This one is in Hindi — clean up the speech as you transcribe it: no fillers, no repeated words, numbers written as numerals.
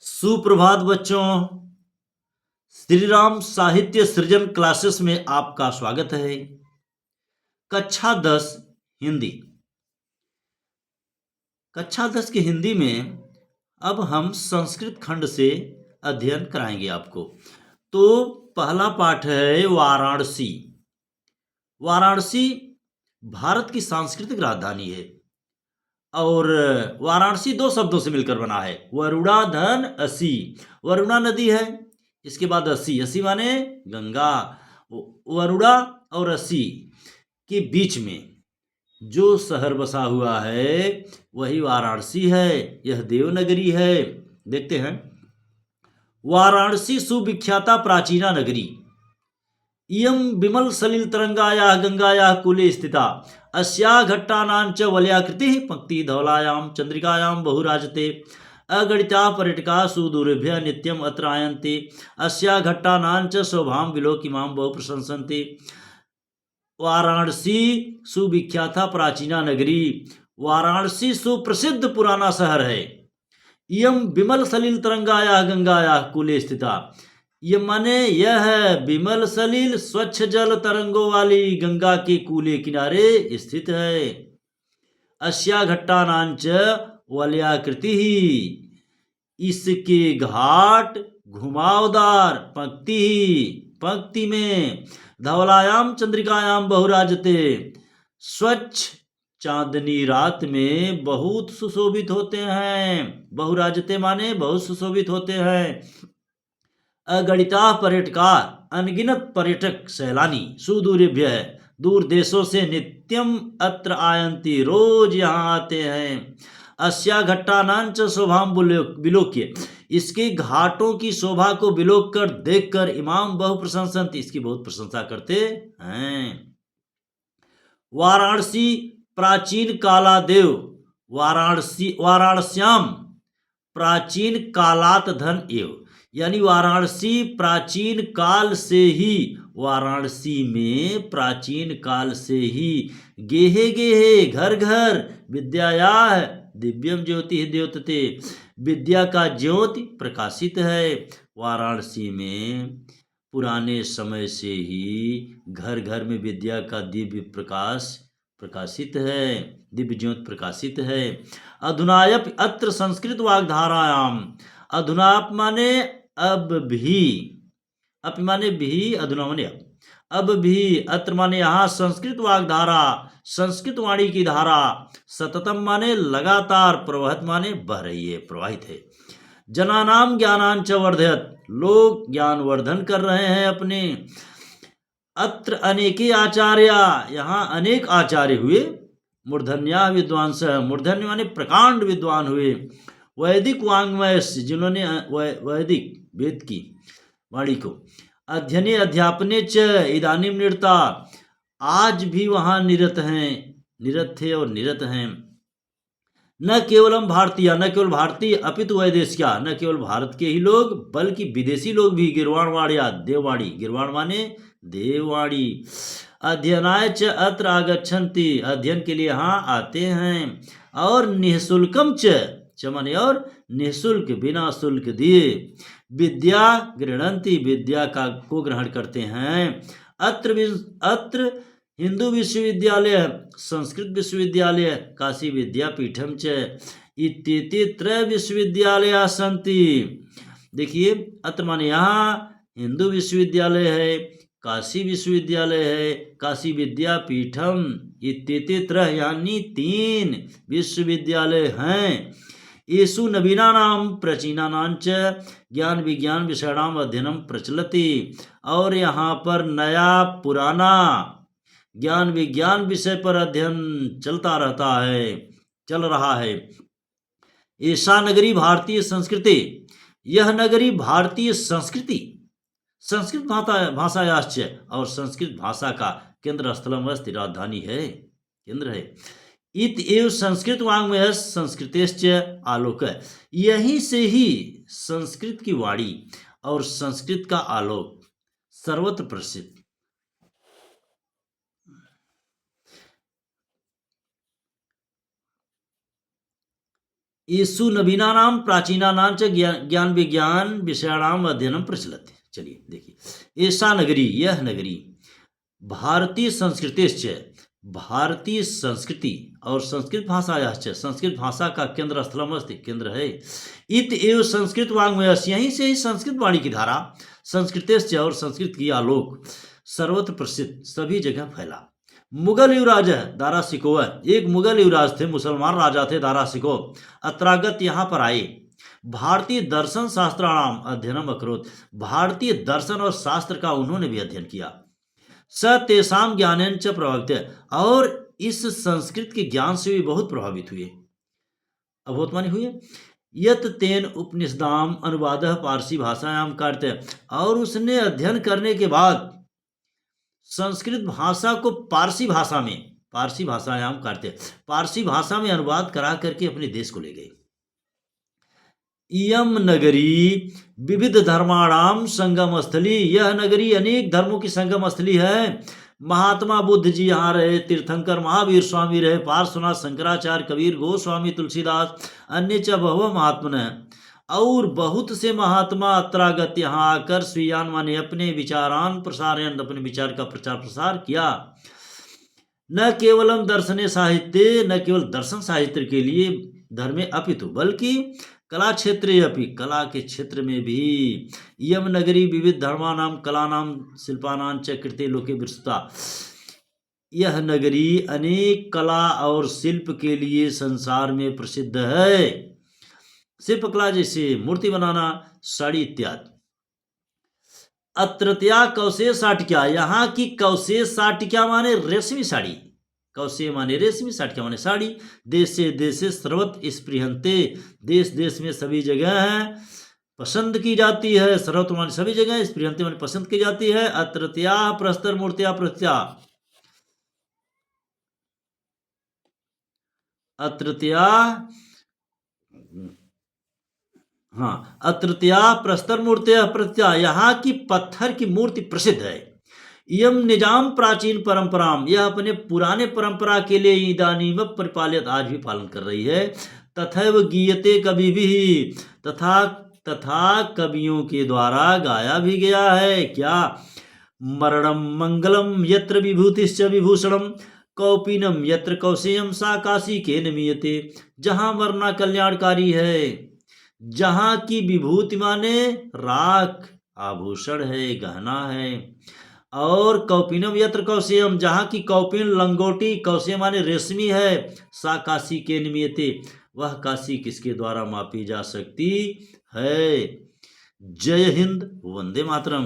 सुप्रभात बच्चों। श्री राम साहित्य सृजन क्लासेस में आपका स्वागत है। कक्षा 10 हिंदी। कक्षा 10 की हिंदी में अब हम संस्कृत खंड से अध्ययन कराएंगे आपको। तो पहला पाठ है वाराणसी। वाराणसी भारत की सांस्कृतिक राजधानी है और वाराणसी दो शब्दों से मिलकर बना है, वरुणा धन असी। वरुणा नदी है, इसके बाद असी, असी माने गंगा। वरुणा और असी के बीच में जो शहर बसा हुआ है वही वाराणसी है। यह देवनगरी है। देखते हैं। वाराणसी सुविख्याता प्राचीना नगरी, इयं विमल सलिल तरंगायाः गंगायाः कूले स्थिता, अस्याः घट्टानांच वलयाकृतिः पंक्ति धवलायां चंद्रिकायां बहुराजते, अगणिताः पर्यटकाः सुदूरेभ्यः नित्यम् अत्र आयन्ति, अस्याः घट्टानांच शोभां विलोकिमां बहु प्रशंसन्ति। वाराणसी सुविख्याता प्राचीना नगरी। वाराणसी सुप्रसिद्ध पुराना शहर है। इयं विमल सलिल तरंगायाः गंगायाः कूले स्थिता, ये माने यह विमल सलिल स्वच्छ जल तरंगों वाली गंगा के कूले किनारे स्थित है। अस्या घट्टानांच वलयाकृति, इसके घाट घुमावदार पंक्ति में, धवलायाम चंद्रिकायाम बहुराजते, स्वच्छ चांदनी रात में बहुत सुशोभित होते हैं। बहुराजते माने बहुत सुशोभित होते हैं। अगणिता पर्यटका, अनगिनत पर्यटक सैलानी, सुदूरेभ्य, दूर देशों से, नित्यम अत्र आयन्ति, रोज यहाँ आते हैं। अस्या घट्टानांच शोभाम विलोक्य, इसके घाटों की शोभा को विलोक कर देखकर इमाम बहु प्रशंसन्ति, इसकी बहुत प्रशंसा करते हैं। वाराणसी प्राचीन काला देव, वाराणस्याम प्राचीन कालात धन एव, यानी वाराणसी प्राचीन काल से ही, वाराणसी में प्राचीन काल से ही, गेहे गेहे घर घर, विद्याया दिव्यम ज्योति द्योतते, विद्या का ज्योति प्रकाशित है। वाराणसी में पुराने समय से ही घर घर में विद्या का दिव्य प्रकाश प्रकाशित है, दिव्य ज्योत प्रकाशित है। अधुनायप अत्र संस्कृत वाग्धारायाम, अधुनाप माने अब भी, अप माने भी, अधुना माने अब भी, अत्र माने यहाँ, संस्कृत वाग्धारा, संस्कृत वाणी की धारा, सततम माने लगातार, प्रवहत माने बह रही है, प्रवाहित है। जनानाम ज्ञानांच वर्धयत, लोग ज्ञान वर्धन कर रहे हैं अपने। अत्र अनेके आचार्य, यहाँ अनेक आचार्य हुए। मूर्धन्या विद्वांस, मूर्धन्य माने प्रकांड विद्वान हुए। वैदिक वांग्मय, जिन्होंने वैदिक वेद की वाणी को, अध्ययने अध्यापने च इदानीम निरता, आज भी वहाँ निरत हैं, निरत थे और निरत हैं। न केवलम भारतीय, न केवल भारतीय, अपितु वैदेशिया, न केवल भारत के ही लोग बल्कि विदेशी लोग भी, गिरवाणवाड़िया देववाणी, गिरवाण माने देववाणी, अध्ययनाय च अत्र आगच्छन्ति, अध्ययन के लिए यहाँ आते हैं। और निःशुल्कम च माने और निःशुल्क, बिना शुल्क दिए, विद्या गृह्णन्ति, विद्या का को ग्रहण करते हैं। अत्र हिंदू विश्वविद्यालय, संस्कृत विश्वविद्यालय, काशी विद्यापीठम च इत्येते त्रय विश्वविद्यालय सन्ति। देखिए, अत्र माने यहाँ हिंदू विश्वविद्यालय है, काशी विश्वविद्यालय है, काशी विद्यापीठम इत्येते त्रय यानी 3 विश्वविद्यालय हैं। येषु नवीनानां प्राचीनानांच ज्ञान विज्ञान विषयाणाम अध्ययनम प्रचलति, और यहाँ पर नया पुराना ज्ञान विज्ञान विषय पर अध्ययन चलता रहता है, चल रहा है। ऐसा नगरी भारतीय संस्कृति, यह नगरी भारतीय संस्कृति, संस्कृत भाषायाश्च, और संस्कृत भाषा का केंद्र स्थलम अस्ति, राजधानी है, केंद्र है। इत एव संस्कृत वाङ्मय संस्कृतेश्च आलोक, यहीं से ही संस्कृत की वाणी और संस्कृत का आलोक सर्वत्र प्रसिद्ध। येषु नवीनानां प्राचीनानां च ज्ञान विज्ञान विषयाणाम अध्ययनम प्रचलति। चलिए देखिए, ऐसा नगरी, यह नगरी भारतीय संस्कृतिश्च, भारतीय संस्कृति और संस्कृत भाषायाश्च, संस्कृत भाषा का केंद्र स्थलम अस्ति, केंद्र है। इत एव संस्कृत वाङ्मयस्य, यहीं से ही संस्कृत वाणी की धारा, संस्कृतिश्च और संस्कृत की आलोक सर्वत्र प्रसिद्ध, सभी जगह फैला। मुगल युवराज है दारा सिको, एक मुगल युवराज थे, मुसलमान राजा थे दारा सिको, अत्रागत यहाँ पर आए। भारतीय दर्शन शास्त्राणाम अध्ययनम अकरोत, भारतीय दर्शन और शास्त्र का उन्होंने भी अध्ययन किया। स तेषाम ज्ञानेन च प्रभावित है, और इस संस्कृत के ज्ञान से भी बहुत प्रभावित हुए, अभूत मानी हुए। यत तेन उपनिषदाम अनुवाद पारसी भाषायाम करते, और उसने अध्ययन करने के बाद संस्कृत भाषा को पारसी भाषा में, पारसी भाषायाम करते, पारसी भाषा में अनुवाद करा करके अपने देश को ले गए। इयम नगरी विविध धर्माणाम संगम स्थली, यह नगरी अनेक धर्मों की संगम स्थली है। महात्मा बुद्ध जी यहाँ रहे, तीर्थंकर महावीर स्वामी रहे, पार्श्वनाथ शंकराचार्य, कबीर गोस्वामी, तुलसीदास, अन्य च बहु महात्मन है, और बहुत से महात्मा अत्रागत यहाँ आकर स्वीयान माने अपने विचारान प्रसारयन, अपने विचार का प्रचार प्रसार किया। न केवलम दर्शने साहित्य, न केवल दर्शन साहित्य के लिए धर्मे अपितु, बल्कि कला क्षेत्रे अपि, कला के क्षेत्र में भी। यम नगरी विविध धर्मानाम कलानाम शिल्पानां च कृते लोके विस्तृता, यह नगरी अनेक कला और शिल्प के लिए संसार में प्रसिद्ध है। शिल्प कला जैसे मूर्ति बनाना, साड़ी इत्यादि। अत्रत्या कौशे साटिका, यहाँ की कौशे साटिका माने रेशमी साड़ी, कौशे माने रेशमी, साटिका माने साड़ी। देशे देशे सर्वत्र स्पृहन्ते, देश देश में सभी जगह है पसंद की जाती है, सर्वत्र माने सभी जगह, स्पृहन्ते माने पसंद की जाती है। अत्रत्या प्रस्तर मूर्तिया प्रत्या, अत्रत्या, हाँ, अत्रत्या प्रस्तर मूर्तिया प्रत्या, यहाँ की पत्थर की मूर्ति प्रसिद्ध है। यम निजाम प्राचीन परंपराम, यह अपने पुराने परंपरा के लिए इदानीम परिपालित, आज भी पालन कर रही है। तथैव गीयते कवि भी, तथा कवियों के द्वारा गाया भी गया है। क्या? मरणम मंगलम यत्र विभूतिश्च विभूषणम, कौपीनम यत्र कौशेयम सा काशी के नमीयते, जहाँ मरना कल्याणकारी है, जहाँ की विभूति माने राख, आभूषण है, गहना है, और कौपिनम यत्र कौशेयम, जहाँ की कौपिन लंगोटी, कौशे माने रेशमी है, सा काशी के निमियते, वह काशी किसके द्वारा मापी जा सकती है। जय हिंद, वंदे मातरम।